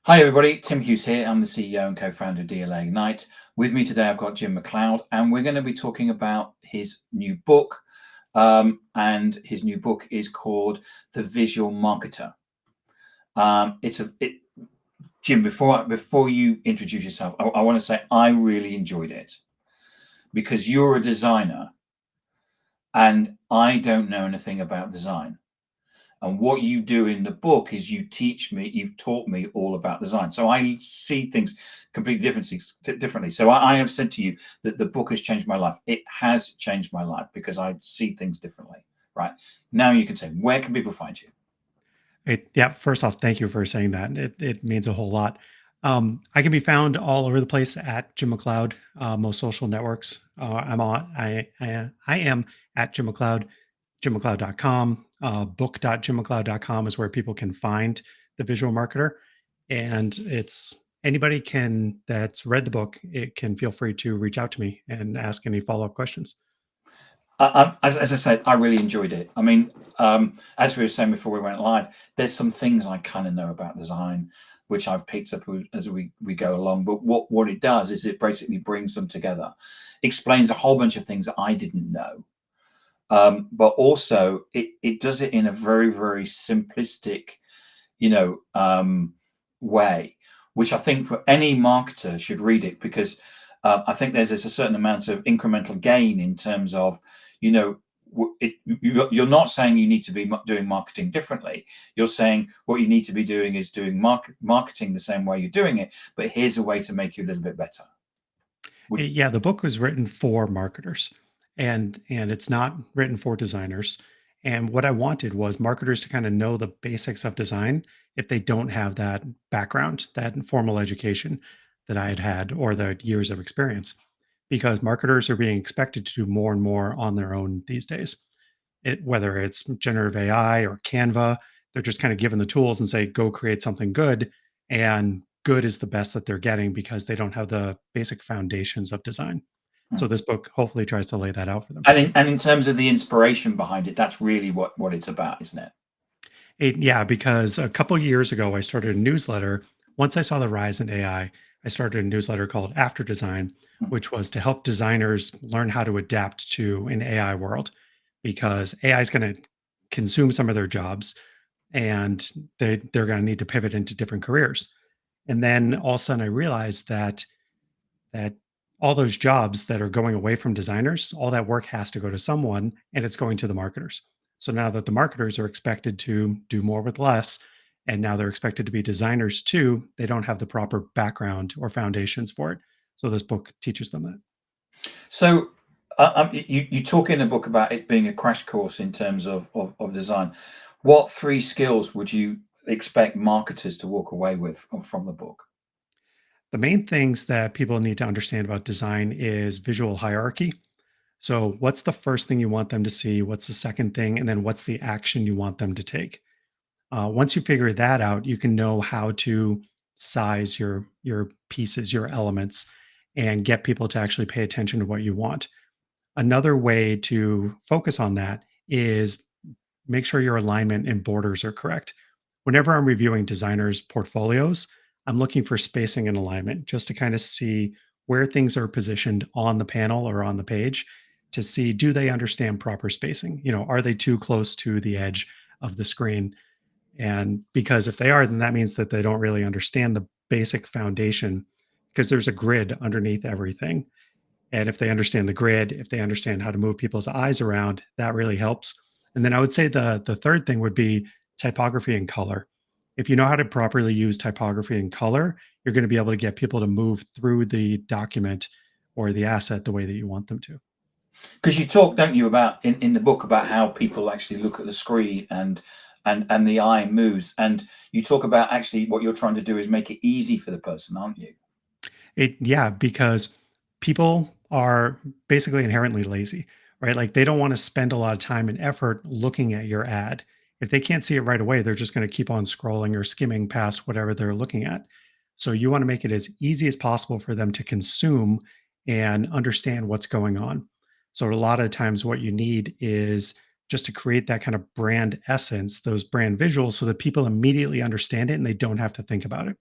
Hi everybody, Tim Hughes here. I'm the CEO and co-founder of DLA Ignite. With me today, I've got Jim Macleod, and we're going to be talking about his new book. And his new book is called The Visual Marketer. Jim, before you introduce yourself, I want to say I really enjoyed it because you're a designer, and I don't know anything about design. And what you do in the book is you've taught me all about design. So I see things completely differently. So I have said to you that the book has changed my life. It has changed my life because I see things differently. Right. Now you can say, where can people find you? Yeah, first off, thank you for saying that. It means a whole lot. I can be found all over the place at Jim McLeod, most social networks. I am at Jim McLeod, jimmcleod.com. Book.jimmcleod.com is where people can find the visual marketer. And it's anybody can that's read the book, it can feel free to reach out to me and ask any follow-up questions. As I said, I really enjoyed it. I mean, as we were saying before we went live, there's some things I kind of know about design, which I've picked up as we go along. But what it does is it basically brings them together, explains a whole bunch of things that I didn't know. But also it does it in a very simplistic, you know, way, which I think for any marketer should read it because I think there's a certain amount of incremental gain in terms of, you know, you're not saying you need to be doing marketing differently. You're saying what you need to be doing is doing marketing the same way you're doing it, but here's a way to make you a little bit better. Would Yeah, the book was written for marketers and it's not written for designers. And what I wanted was marketers to kind of know the basics of design if they don't have that background, that formal education that I had had or the years of experience. Because marketers are being expected to do more and more on their own these days. Whether it's generative AI or Canva, they're just kind of given the tools and say, go create something good. And good is the best that they're getting because they don't have the basic foundations of design. So this book hopefully tries to lay that out for them. and in terms of the inspiration behind it, that's really what it's about, isn't it? Yeah, because a couple years ago, I started a newsletter. Once I saw the rise in I started a newsletter called After Design, Mm. which was to help designers learn how to adapt to an AI world because AI is going to consume some of their jobs and they're going to need to pivot into different careers. And then all of a sudden I realized that all those jobs that are going away from designers, all that work has to go to someone and it's going to the marketers. So now that the marketers are expected to do more with less, and now they're expected to be designers too, they don't have the proper background or foundations for it. So this book teaches them that. So you talk in the book about it being a crash course in terms of design. What three skills would you expect marketers to walk away with from the book? The main things that people need to understand about design is visual hierarchy. So, what's the first thing you want them to see? What's the second thing? And then what's the action you want them to take? Once you figure that out, you can know how to size your pieces, your elements, and get people to actually pay attention to what you want. Another way to focus on that is make sure your alignment and borders are correct. Whenever I'm reviewing designers' portfolios, I'm looking for spacing and alignment just to kind of see where things are positioned on the panel or on the page to see do they understand proper spacing? Are they too close to the edge of the screen? And because if they are, then that means that they don't really understand the basic foundation because there's a grid underneath everything. And if they understand the grid, if they understand how to move people's eyes around, that really helps. And then I would say the third thing would be typography and color. If you know how to properly use typography and color, you're going to be able to get people to move through the document or the asset the way that you want them to. Because you talk, don't you, about in the book about how people actually look at the screen and the eye moves, and you talk about actually what you're trying to do is make it easy for the person, aren't you? Yeah, because people are basically inherently lazy, right? Like they don't want to spend a lot of time and effort looking at your ad. If they can't see it right away, they're just going to keep on scrolling or skimming past whatever they're looking at. So you want to make it as easy as possible for them to consume and understand what's going on. So a lot of times what you need is just to create that kind of brand essence, those brand visuals so that people immediately understand it and they don't have to think about it.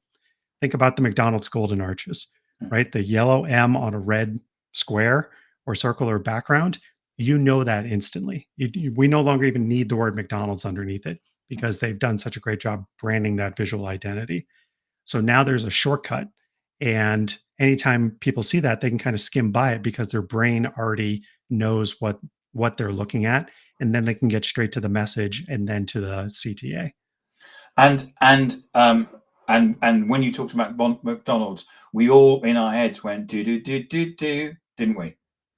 Think about the McDonald's golden arches, Mm. right? The yellow M on a red square or circular background, you know that instantly. We no longer even need the word McDonald's underneath it because they've done such a great job branding that visual identity. So now there's a shortcut. And anytime people see that, they can kind of skim by it because their brain already knows what they're looking at. And then they can get straight to the message and then to the CTA. And when you talked about McDonald's, we all in our heads went do, didn't we?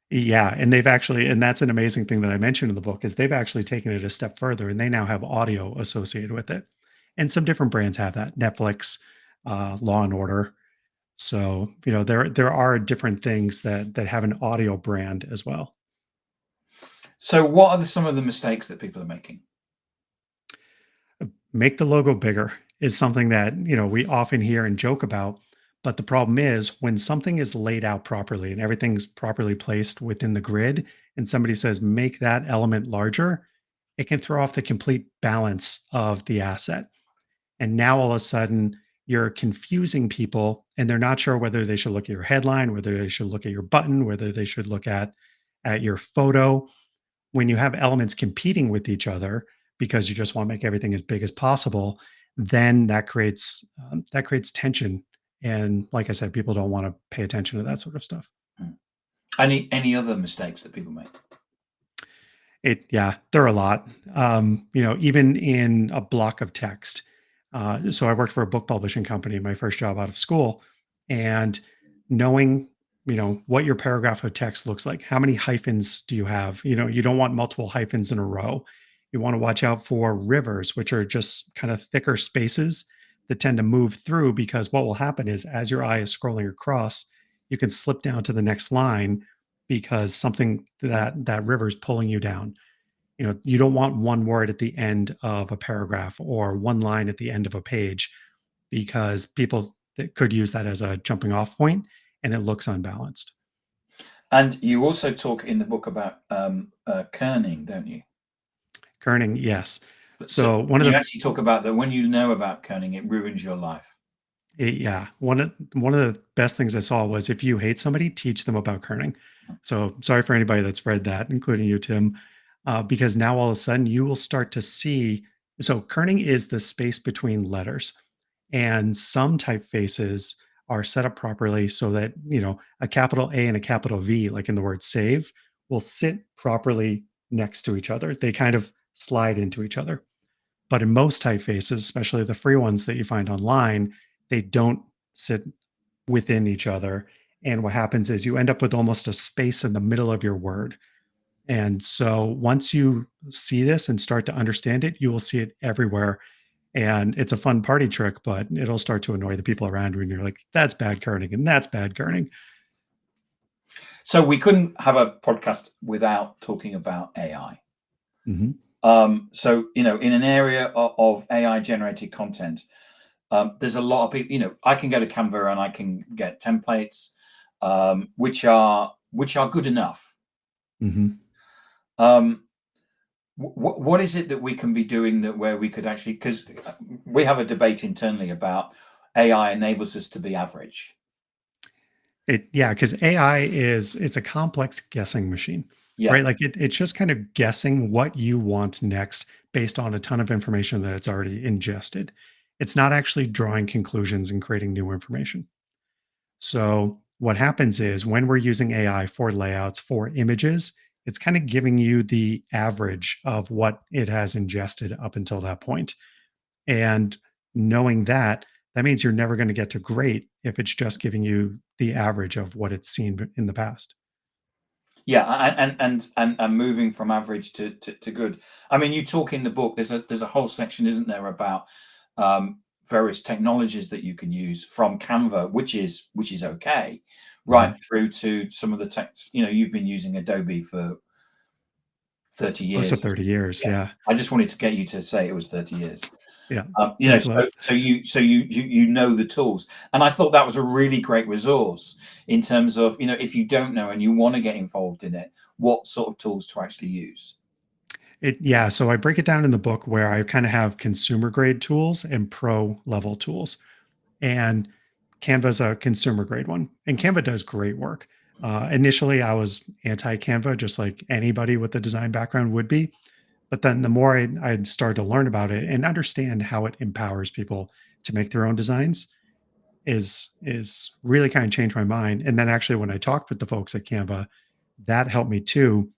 Yeah, and they've actually and that's an amazing thing that I mentioned in the book is they've actually taken it a step further and they now have audio associated with it. And some different brands have that. Netflix, Law and Order. So, there are different things that have an audio brand as well. So, what are some of the mistakes that people are making? Make the logo bigger is something that, we often hear and joke about. But the problem is when something is laid out properly and everything's properly placed within the grid, and somebody says, make that element larger, it can throw off the complete balance of the asset. And now all of a sudden, you're confusing people and they're not sure whether they should look at your headline, whether they should look at your button, whether they should look at your photo when you have elements competing with each other because you just want to make everything as big as possible, then that creates tension. And like I said, people don't want to pay attention to that sort of stuff. Mm. Any other mistakes that people make? Yeah, there are a lot. Even in a block of text. So I worked for a book publishing company, my first job out of school, and knowing, what your paragraph of text looks like. How many hyphens do you have? You don't want multiple hyphens in a row. You want to watch out for rivers, which are just kind of thicker spaces that tend to move through because what will happen is as your eye is scrolling across, you can slip down to the next line because something that river is pulling you down. You don't want one word at the end of a paragraph or one line at the end of a page because people that could use that as a jumping off point and it looks unbalanced. And you also talk in the book about kerning, don't you? Kerning, yes. So So one of you the actually talk about that when you know about kerning, it ruins your life. Yeah, one of the best things I saw was if you hate somebody, teach them about kerning. So sorry for anybody that's read that, including you, Tim, because now all of a sudden you will start to see. So kerning is the space between letters, and some typefaces are set up properly so that a capital A and a capital V, like in the word save, will sit properly next to each other. They kind of slide into each other. But in most typefaces, especially the free ones that you find online, they don't sit within each other. And what happens is you end up with almost a space in the middle of your word. And so once you see this and start to understand it, you will see it everywhere. And it's a fun party trick, but it'll start to annoy the people around you. And you're like, that's bad kerning and that's bad kerning. So we couldn't have a podcast without talking about AI. Mhm. So in an area of AI generated content, there's a lot of people. I can go to Canva and I can get templates, which are good enough. Mhm. Um, what is it that we can be doing that where we could actually, because we have a debate internally about AI enables us to be average. Yeah, because AI it's a complex guessing machine, Yeah, right? Like it's just kind of guessing what you want next based on a ton of information that it's already ingested. It's not actually drawing conclusions and creating new information. So what happens is when we're using AI for layouts, for images, it's kind of giving you the average of what it has ingested up until that point. And knowing that, that means you're never going to get to great if it's just giving you the average of what it's seen in the past. yeah, and moving from average to good. I mean, you talk in the book. There's a whole section, isn't there, about various technologies that you can use from Canva, which is okay, right Mhm. through to some of the text. You've been using Adobe for 30 Close to years. 30 years. Yeah, Yeah. I just wanted to get you to say it was 30 years. Yeah. You know, Pretty so close. so you know the tools, and I thought that was a really great resource in terms of if you don't know and you want to get involved in it, what sort of tools to actually use. Yeah. So I break it down in the book where I kind of have consumer grade tools and pro level tools. And Canva's a consumer grade one, and Canva does great work. Initially, I was anti Canva, just like anybody with a design background would be. But then the more I started to learn about it and understand how it empowers people to make their own designs, is really kind of changed my mind. And then actually, when I talked with the folks at Canva, that helped me too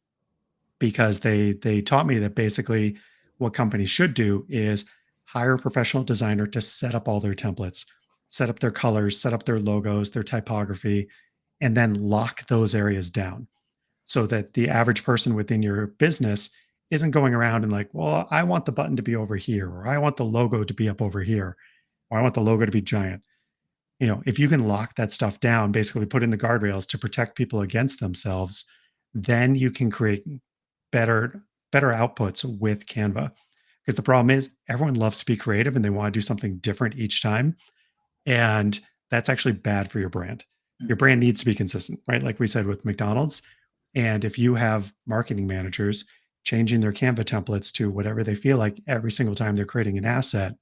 because they taught me that basically what companies should do is hire a professional designer to set up all their templates, set up their colors, set up their logos, their typography, and then lock those areas down so that the average person within your business isn't going around and like, well, I want the button to be over here, or I want the logo to be up over here, or I want the logo to be giant. If you can lock that stuff down, basically put in the guardrails to protect people against themselves, then you can create better outputs with Canva. Because the problem is everyone loves to be creative and they want to do something different each time. And that's actually bad for your brand. Your Mm. brand needs to be consistent, right? Like we said with McDonald's. And if you have marketing managers changing their Canva templates to whatever they feel like every single time they're creating an asset,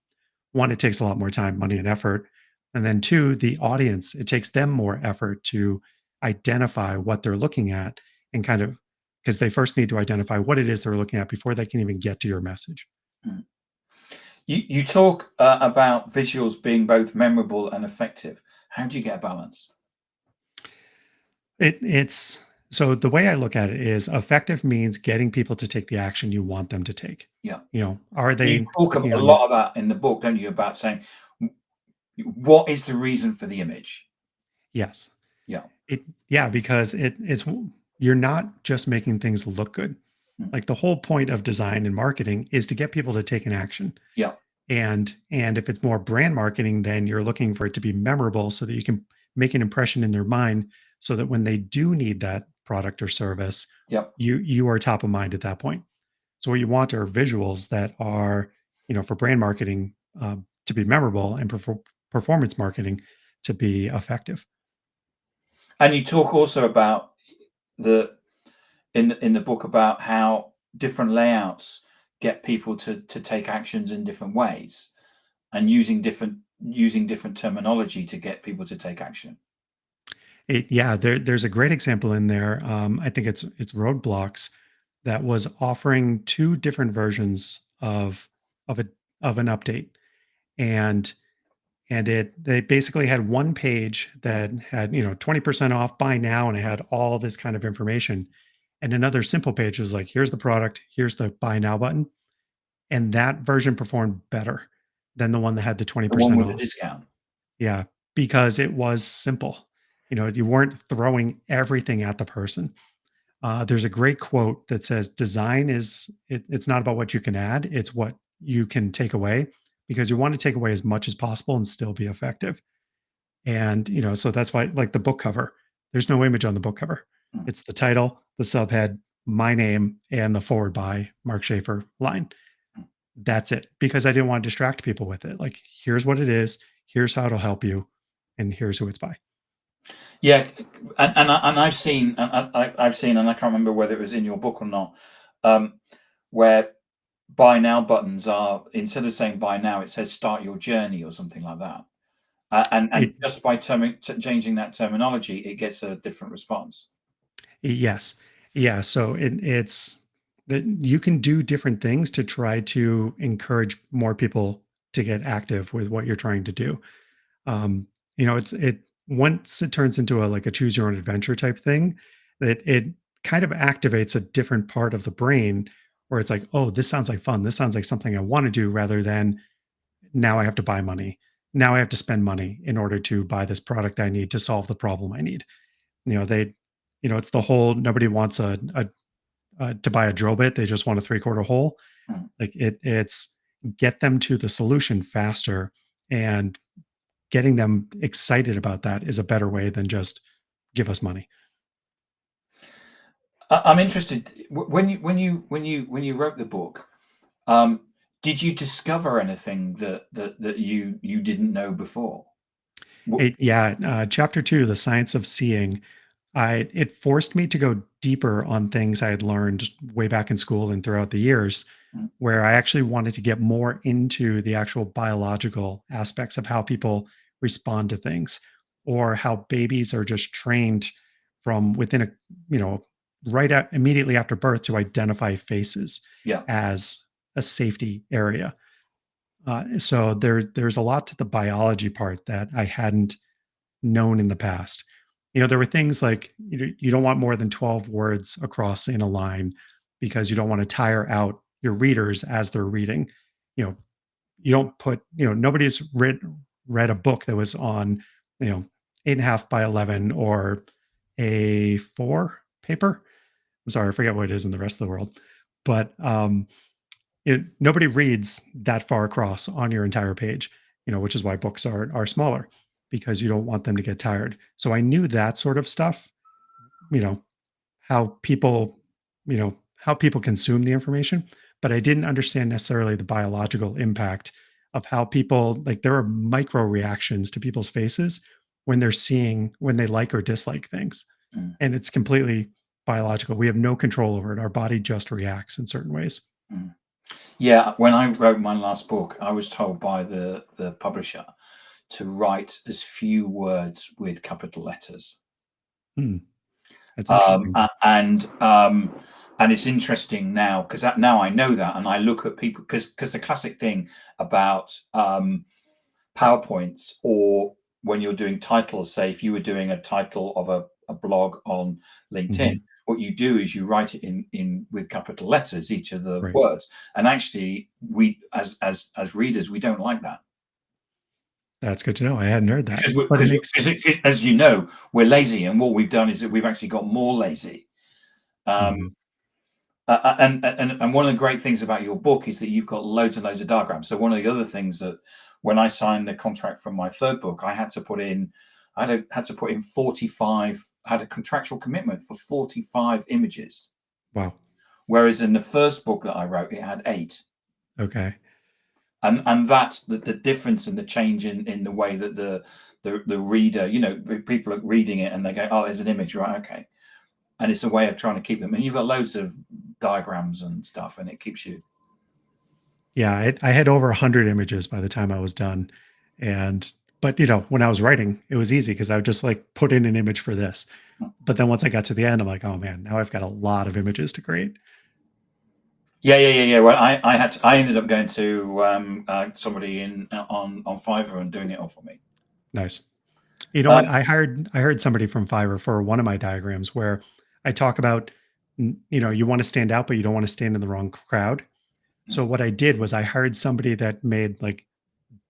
one, it takes a lot more time, money, and effort. And then two, the audience, it takes them more effort to identify what they're looking at and kind of because they first need to identify what it is they're looking at before they can even get to your message. Mm. You talk about visuals being both memorable and effective. How do you get a balance? It's so the way I look at it is effective means getting people to take the action you want them to take. Yeah. Are You they talk clicking a on your lot about in the book, don't you, about saying what is the reason for the image? yes. Yeah. Yeah, because you're not just making things look good. Mm. Like the whole point of design and marketing is to get people to take an action. Yeah. And if it's more brand marketing, then you're looking for it to be memorable so that you can make an impression in their mind so that when they do need that product or service, Yeah. you are top of mind at that point. So what you want are visuals that are, for brand marketing to be memorable and performance marketing to be effective. And you talk also about the in the book about how different layouts get people to take actions in different ways and using different terminology to get people to take action. Yeah, there's a great example in there. I think it's Roadblocks that was offering two different versions of a of an update, and they basically had one page that had 20% off buy now, and it had all this kind of information, and another simple page was like here's the product, here's the buy now button, and that version performed better than the one that had the The one 20% with the off. discount. Yeah, because it was simple. You weren't throwing everything at the person. There's a great quote that says, "Design it's not about what you can add; it's what you can take away, because you want to take away as much as possible and still be effective." And so that's why, like the book cover, there's no image on the book cover. Mm. It's the title, the subhead, my name, and the forward by Mark Schaefer line. Mm. That's it, because I didn't want to distract people with it. Like, here's what it is, here's how it'll help you, and here's who it's by. Yeah, and I've seen I've seen, and I can't remember whether it was in your book or not, um, where buy now buttons are instead of saying buy now, it says start your journey or something like that. And It just by changing that terminology, it gets a different response. Yes. Yeah, so it's that you can do different things to try to encourage more people to get active with what you're trying to do. It once it turns into like a choose your own adventure type thing, that it kind of activates a different part of the brain where it's like, oh, this sounds like fun. This sounds like something I want to do rather than now I have to buy money. Now I have to spend money in order to buy this product I need to solve the problem I need. They, it's the whole nobody wants a to buy a drill bit. They just want a 3/4 hole. Mm. Like it's get them to the solution faster, and getting them excited about that is a better way than just give us money. I'm interested when you wrote the book. Um, did you discover anything that you didn't know before? Wh- Chapter 2, the science of seeing, it forced me to go deeper on things I had learned way back in school and throughout the years, Mm. where I actually wanted to get more into the actual biological aspects of how people respond to things. or how babies are just trained from within a, you know, immediately after birth to identify faces Yeah. as a safety area. So there's a lot to the biology part that I hadn't known in the past. You know, there were things like you don't want more than 12 words across in a line because you don't want to tire out your readers as they're reading. You know, you don't put, nobody's read a book that was on, 8.5 by 11 or A4 paper. I'm sorry, I forget what it is in the rest of the world. But nobody reads that far across on your entire page, which is why books are smaller because you don't want them to get tired. So I knew that sort of stuff, you know, how people, how people consume the information, but I didn't understand necessarily the biological impact of how people, like, there are micro reactions to people's faces when they like or dislike things. Mm, And it's completely biological. We have no control over it. Our body just reacts in certain ways. mm. Yeah, when I wrote my last book, I was told by the publisher to write as few words with capital letters. Hmm, that's Um, interesting. a- and um, and it's interesting now because now I know that, and I look at people because the classic thing about PowerPoints, or when you're doing titles, say if you were doing a title of a blog on LinkedIn, Mhm. what you do is you write it in with capital letters, each of the Right. words. And actually, we as readers, we don't like that That's good to know. I hadn't heard that, because but it makes sense. as you know, we're lazy, and what we've done is that we've actually got more lazy. Um, Mhm. and one of the great things about your book is that you've got loads and loads of diagrams. So one of the other things that when I signed the contract from my third book, I had to put in, had to put in 45, had a contractual commitment for 45 images. Wow. Whereas in the first book that I wrote, it had 8. Okay. And that's the difference and the change in the way that the reader, people are reading it and they go, oh, there's an image, right? Okay. And it's a way of trying to keep them. And you've got loads of diagrams and stuff, and it keeps you. Yeah, I had over 100 images by the time I was done, and but, when I was writing, it was easy because I would just, like, put in an image for this. But then once I got to the end, I'm like, "Oh, man, now I've got a lot of images to create." Yeah. Well, I ended up going to somebody in on Fiverr and doing it all for me. Nice. You know what? Um, I heard somebody from Fiverr for one of my diagrams where I talk about, you wanna stand out, but you don't wanna stand in the wrong crowd. So what I did was I hired somebody that made, like,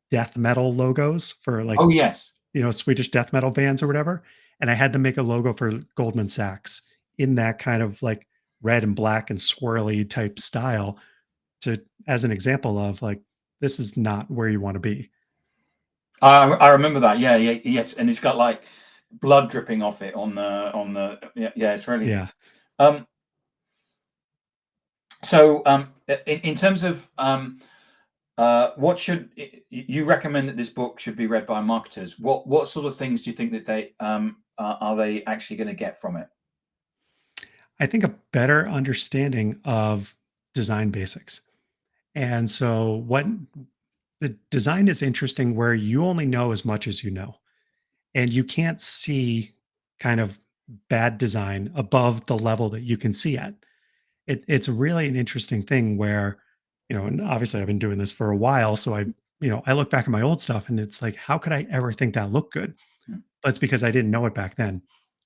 death metal logos for, like, oh yes, Swedish death metal bands or whatever, and I had them make a logo for Goldman Sachs in that kind of, like, red and black and swirly type style to as an example of, like, this is not where you wanna be. I remember that. Yes, and it's got like blood dripping off it on the yeah. It's really Yeah. um. So in terms of what should you recommend that this book should be read by marketers? What sort of things do you think that they are they actually going to get from it? I think a better understanding of design basics. And so what the design is interesting where you only know as much as you know, and you can't see kind of bad design above the level that you can see at. It's really an interesting thing where, and obviously I've been doing this for a while, so I look back at my old stuff and it's like, how could I ever think that looked good? Hmm. But it's because I didn't know it back then.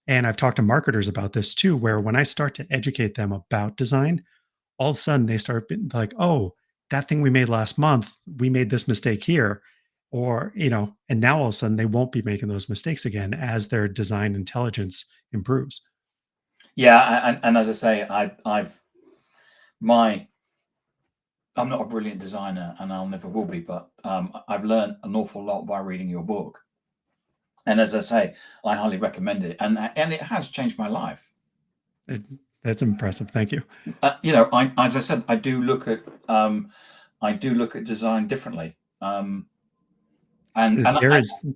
And I've talked to marketers about this too, where when I start to educate them about design, all of a sudden they start being like, oh, that thing we made last month, we made this mistake here. Or, and now all of a sudden they won't be making those mistakes again as their design intelligence improves. Yeah, and as I say, my I'm not a brilliant designer, and I'll never will be. But I've learned an awful lot by reading your book. And as I say, I highly recommend it, and it has changed my life. It, that's impressive. Thank you. As I said, I do look at design differently, and and There I, is and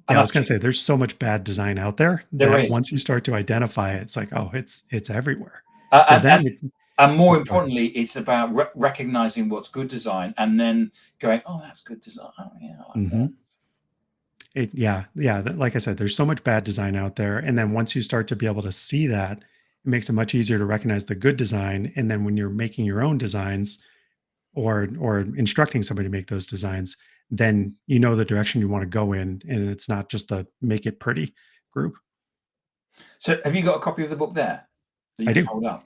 Yeah, I I was gonna think say there's so much bad design out there there that is, once you start to identify it, it's like, oh, it's everywhere. uh, So and and then and more go ahead. importantly, it's about recognizing what's good design, and then going, "Oh, that's good design. Oh, yeah, I like that." Mhm. Like I said, there's so much bad design out there. And then once you start to be able to see that, it makes it much easier to recognize the good design. And then when you're making your own designs or instructing somebody to make those designs, then you know the direction you want to go in. And it's not just a make it pretty group. So have you got a copy of the book there that you I can do. hold up?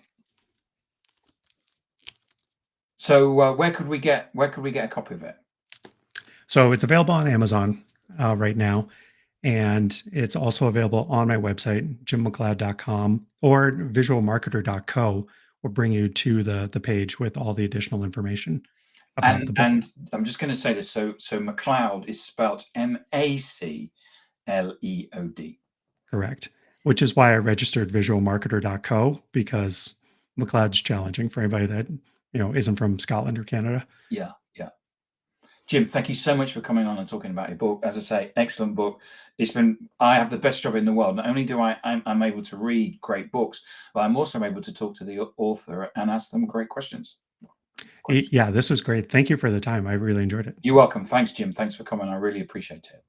So where could we get a copy of it? So it's available on Amazon right now. And it's also available on my website, jimmacleod.com, or visualmarketer.co will bring you to the page with all the additional information about the And book. and I'm just going to say this. So Macleod is spelt Macleod. Correct. Which is why I registered visualmarketer.co because McLeod's challenging for anybody that isn't from Scotland or Canada. Yeah, yeah. Jim, thank you so much for coming on and talking about your book. As I say, excellent book. I have the best job in the world. Not only do I'm able to read great books, but I'm also able to talk to the author and ask them great questions. Yeah, this was great. Thank you for the time. I really enjoyed it. You're welcome. Thanks, Jim. Thanks for coming. I really appreciate it.